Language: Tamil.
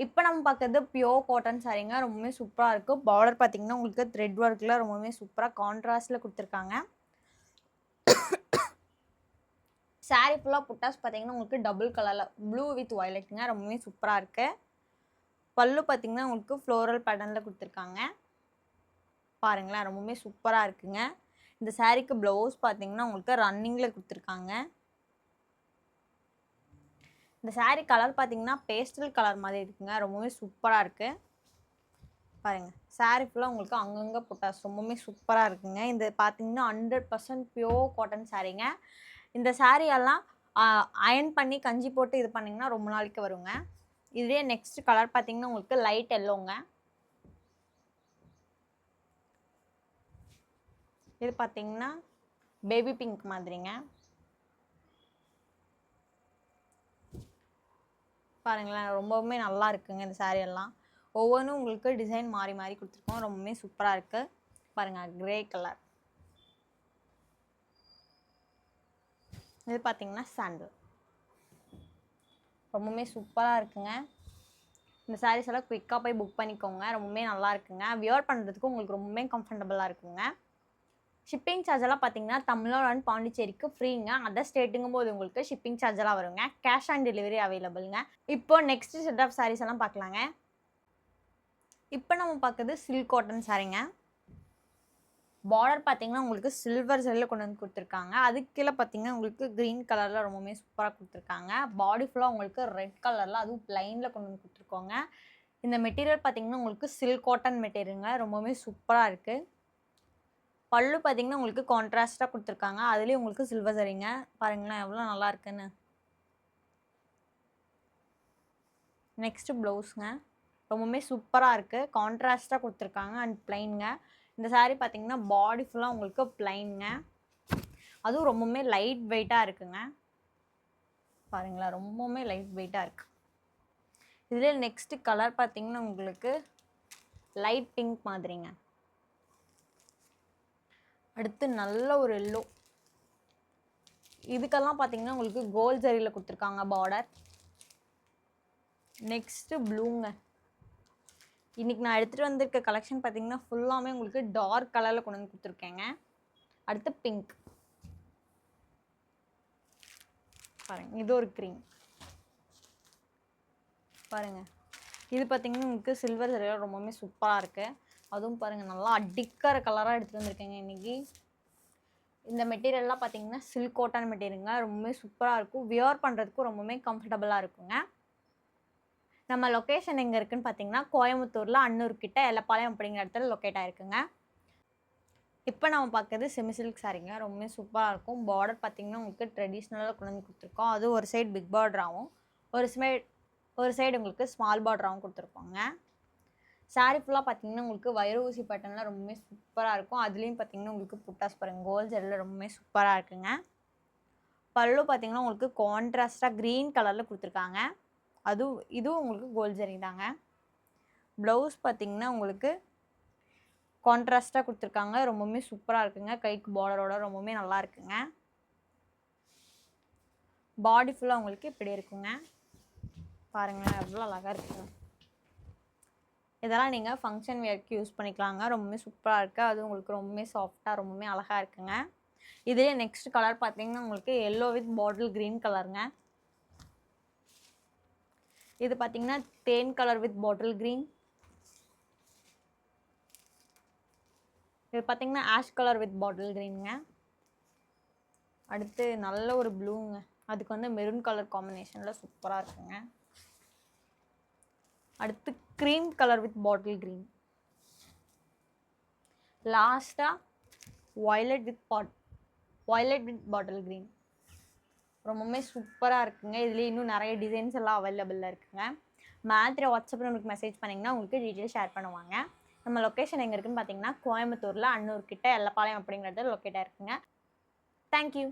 இப்போ நம்ம பார்க்குறது பியோர் காட்டன் சாரீங்க. ரொம்பவே சூப்பரா இருக்கு. பார்டர் பார்த்தீங்கன்னா, உங்களுக்கு த்ரெட் ஒர்க்ல ரொம்பவே சூப்பரா கான்ட்ராஸ்ட்ல குடுத்துருக்காங்க. சாரி ஃபுல்லா புட்டாஸ் பார்த்தீங்கன்னா, உங்களுக்கு டபுள் கலர்ல ப்ளூ வித் வயலட்ங்க. ரொம்பவே சூப்பரா இருக்கு. பல்லு பார்த்தீங்கன்னா, உங்களுக்கு ஃப்ளோரல் பேட்டர்ன்ல குடுத்துருக்காங்க. பாருங்களேன், ரொம்பவே சூப்பரா இருக்குங்க. இந்த சாரிக்கு ப்ளவுஸ் பார்த்தீங்கன்னா, உங்களுக்கு ரன்னிங்ல குடுத்துருக்காங்க. இந்த சாரி கலர் பார்த்தீங்கன்னா, பேஸ்டல் கலர் மாதிரி இருக்குங்க. ரொம்பவே சூப்பரா இருக்கு. பாருங்க. சாரி ஃபுல்லா உங்களுக்கு அங்கங்க புட்டாஸ் ரொம்பவே சூப்பரா இருக்குங்க. இது பார்த்தீங்கன்னா 100% பியூர் காட்டன் சாரீங்க. இந்த சாரி எல்லாம் அயர்ன் பண்ணி கஞ்சி போட்டு இது பண்ணீங்கன்னா ரொம்ப நாளைக்கு வருங்க. இதுலயே நெக்ஸ்ட் கலர் பார்த்தீங்கன்னா, உங்களுக்கு லைட் எல்லோங்க. இது பார்த்தீங்கன்னா, பேபி பிங்க் மாதிரிங்க. பாருங்களேன், ரொம்பவுமே நல்லா இருக்குங்க இந்த சாரி எல்லாம். ஒவ்வொன்றும் உங்களுக்கு டிசைன் மாறி மாறி கொடுத்துருக்கோம். ரொம்பவுமே சூப்பராக இருக்கு. பாருங்க, கிரே கலர். இது பார்த்தீங்கன்னா சாண்டல். ரொம்பவுமே சூப்பராக இருக்குங்க. இந்த சாரீஸ் எல்லாம் குயிக்காக போய் புக் பண்ணிக்கோங்க. ரொம்பவுமே நல்லா இருக்குங்க. வியர் பண்ணுறதுக்கு உங்களுக்கு ரொம்பவுமே கம்ஃபர்டபுளாக இருக்குங்க. ஷிப்பிங் சார்ஜ் எல்லாம் பார்த்தீங்கன்னா, தமிழ்நாடு அண்ட் பாண்டிச்சேரிக்கு ஃப்ரீங்க. அதர் ஸ்டேட்டுங்கும் போது உங்களுக்கு ஷிப்பிங் சார்ஜ் எல்லாம் வருங்க. கேஷ் ஆன் டெலிவரி அவைலபிள்ங்க. இப்போ நெக்ஸ்ட் செட் ஆஃப் சாரீஸ் எல்லாம் பார்க்கலாங்க. இப்போ நம்ம பார்க்குறது சில்க் காட்டன் சாரீங்க. பார்டர் பார்த்தீங்கன்னா, உங்களுக்கு சில்வர் ஜரியில் கொண்டு வந்து கொடுத்துருக்காங்க. அதுக்கு கீழே பார்த்தீங்கன்னா, உங்களுக்கு க்ரீன் கலரில் ரொம்பவுமே சூப்பராக கொடுத்துருக்காங்க. பாடி ஃபுல்லாக உங்களுக்கு ரெட் கலரில் அதுவும் பிளைனில் கொண்டு வந்து கொடுத்துருக்கோங்க. இந்த மெட்டீரியல் பார்த்தீங்கன்னா, உங்களுக்கு சில்க் காட்டன் மெட்டீரியலுங்க. ரொம்பவுமே சூப்பராக இருக்குது. பல்லு பார்த்தீங்கன்னா, உங்களுக்கு கான்ட்ராஸ்ட்டாக கொடுத்துருக்காங்க. அதுலேயும் உங்களுக்கு சில்வர் ஜரிங்க. பாருங்களேன், எவ்வளோ நல்லா இருக்குன்னு. நெக்ஸ்ட் ப்ளவுஸுங்க. ரொம்பவுமே சூப்பராக இருக்குது. கான்ட்ராஸ்ட்டாக கொடுத்துருக்காங்க அண்ட் பிளைனுங்க. இந்த சாரீ பார்த்தீங்கன்னா, பாடி ஃபுல்லாக உங்களுக்கு பிளைனுங்க. அதுவும் ரொம்பவுமே லைட் வெயிட்டாக இருக்குங்க. பாருங்களேன், ரொம்பவுமே லைட் வெயிட்டாக இருக்குது. இதுலேயே நெக்ஸ்ட் கலர் பார்த்தீங்கன்னா, உங்களுக்கு லைட் பிங்க் மாதிரிங்க. அடுத்து நல்ல ஒரு எல்லோ. இதுக்கெல்லாம் பார்த்தீங்கன்னா, உங்களுக்கு கோல்ட் ஜரியில் கொடுத்துருக்காங்க பார்டர். நெக்ஸ்ட்டு ப்ளூங்க. இன்றைக்கி நான் எடுத்துகிட்டு வந்திருக்க கலெக்ஷன் பார்த்தீங்கன்னா, ஃபுல்லாமே உங்களுக்கு டார்க் கலரில் கொண்டு வந்து கொடுத்துருக்கேங்க. அடுத்து பிங்க். பாருங்கள், இது ஒரு க்ரீம். பாருங்கள், இது பார்த்தீங்கன்னா உங்களுக்கு சில்வர் ஜரியில் ரொம்பவுமே சூப்பராக இருக்குது. அதுவும் பாருங்கள், நல்லா அடிக்கிற கலராக எடுத்துகிட்டு வந்திருக்கேங்க இன்றைக்கி. இந்த மெட்டீரியல்லாம் பார்த்தீங்கன்னா, சில்க் காட்டன் மெட்டீரியலுங்க. ரொம்பவுமே சூப்பராக இருக்கும். வியர் பண்ணுறதுக்கும் ரொம்பவுமே கம்ஃபர்டபுளாக இருக்குங்க. நம்ம லொக்கேஷன் எங்கே இருக்குதுன்னு பார்த்தீங்கன்னா, கோயம்புத்தூரில் அன்னூர் கிட்ட எல்லப்பாளையம் அப்படிங்கிற இடத்துல லொக்கேட் ஆகிருக்குங்க. இப்போ நம்ம பார்க்குறது செமி சில்க் சாரீங்க. ரொம்பவே சூப்பராக இருக்கும். பார்டர் பார்த்தீங்கன்னா, உங்களுக்கு ட்ரெடிஷ்னலாக கொண்டு வந்து கொடுத்துருக்கோம். அதுவும் ஒரு சைடு பிக் பார்டராகவும் ஒரு சைடு உங்களுக்கு ஸ்மால் பார்டராகவும் கொடுத்துருக்கோங்க. சாரீ ஃபுல்லாக பார்த்தீங்கன்னா, உங்களுக்கு வைர ஊசி பேட்டர்னில் ரொம்பவே சூப்பராக இருக்கும். அதுலேயும் பார்த்தீங்கன்னா, உங்களுக்கு புட்டாஸ் பாருங்கள், கோல்ட் ஜரியில் ரொம்பவே சூப்பராக இருக்குங்க. பல்லு பார்த்தீங்கன்னா, உங்களுக்கு கான்ட்ராஸ்ட்டாக க்ரீன் கலரில் கொடுத்துருக்காங்க. இதுவும் உங்களுக்கு கோல்ட் ஜரி தாங்க. ப்ளவுஸ் பார்த்தீங்கன்னா, உங்களுக்கு கான்ட்ராஸ்ட்டாக கொடுத்துருக்காங்க. ரொம்பவுமே சூப்பராக இருக்குங்க. கைக்கு பார்டரோட ரொம்பவுமே நல்லா இருக்குங்க. பாடி ஃபுல்லாக உங்களுக்கு இப்படி இருக்குங்க. பாருங்களேன், எவ்வளோ அழகாக இருக்குங்க. இதெல்லாம் நீங்கள் ஃபங்க்ஷன் வேர்க்கு யூஸ் பண்ணிக்கலாங்க. ரொம்பவுமே சூப்பராக இருக்குது. அது உங்களுக்கு ரொம்பவுமே சாஃப்டாக ரொம்பவுமே அழகாக இருக்குங்க. இதே நெக்ஸ்ட் கலர் பார்த்தீங்கன்னா, உங்களுக்கு எல்லோ வித் பாட்டில் க்ரீன் கலருங்க. இது பார்த்தீங்கன்னா, தேன் கலர் வித் பாட்டில் க்ரீன். இது பார்த்தீங்கன்னா, ஆஷ் கலர் வித் பாட்டில் க்ரீனுங்க. அடுத்து நல்ல ஒரு ப்ளூங்க. அதுக்கு வந்து மெரூன் கலர் காம்பினேஷனில் சூப்பராக இருக்குங்க. அடுத்து cream colour with bottle green. லாஸ்ட்டாக வயலட் வித் பாட்டில் க்ரீன். ரொம்பவுமே சூப்பராக இருக்குங்க. இதுலேயே இன்னும் நிறைய டிசைன்ஸ் எல்லாம் அவைலபிளாக இருக்குங்க. மேட்ரு வாட்ஸ்அப்பில் உங்களுக்கு மெசேஜ் பண்ணிங்கன்னா உங்களுக்கு டீட்டெயில் ஷேர் பண்ணுவாங்க. நம்ம லொக்கேஷன் எங்கே இருக்குதுன்னு பார்த்தீங்கன்னா, கோயம்புத்தூரில் அன்னூர் கிட்ட எல்லப்பாளையம் அப்படிங்கிறது லொக்கேட்டாக இருக்குங்க. தேங்க்யூ.